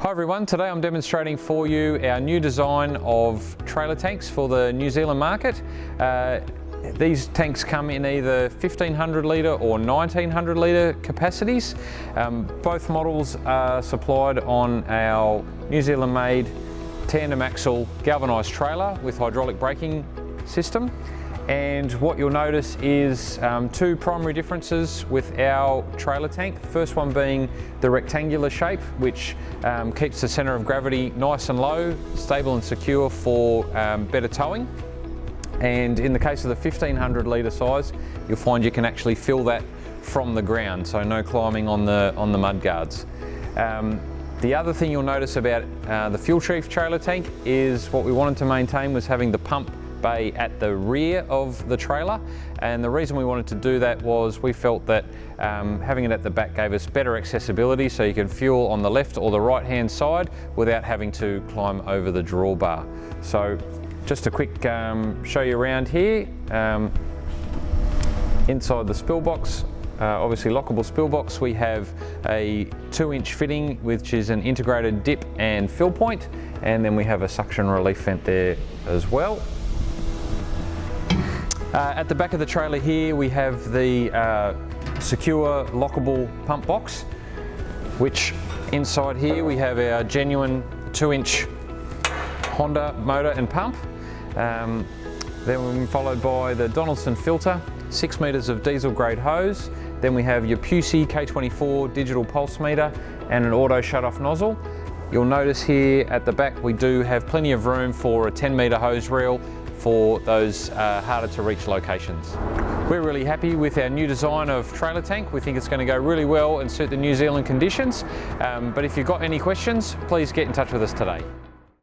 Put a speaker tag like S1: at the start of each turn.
S1: Hi everyone, today I'm demonstrating for you our new design of trailer tanks for the New Zealand market. These tanks come in either 1500 litre or 1900 litre capacities. Both models are supplied on our New Zealand made tandem axle galvanised trailer with hydraulic braking system. And what you'll notice is two primary differences with our trailer tank. The first one being the rectangular shape, which keeps the centre of gravity nice and low, stable and secure for better towing. And in the case of the 1500 litre size, you'll find you can actually fill that from the ground, so no climbing on the mud guards. The other thing you'll notice about the Fuelchief trailer tank is what we wanted to maintain was having the pump bay at the rear of the trailer, and the reason we wanted to do that was we felt that having it at the back gave us better accessibility, so you can fuel on the left or the right hand side without having to climb over the drawbar. So just a quick show you around here. Inside the spill box, obviously lockable spill box, we have a 2-inch fitting which is an integrated dip and fill point, and then we have a suction relief vent there as well. At the back of the trailer here we have the secure lockable pump box, which inside here we have our genuine 2-inch Honda motor and pump. Then we're followed by the Donaldson filter, 6 metres of diesel grade hose. Then we have your Pusey K24 digital pulse meter and an auto shut off nozzle. You'll notice here at the back we do have plenty of room for a 10-metre hose reel for those harder to reach locations. We're really happy with our new design of trailer tank. We think it's going to go really well and suit the New Zealand conditions. But if you've got any questions, please get in touch with us today.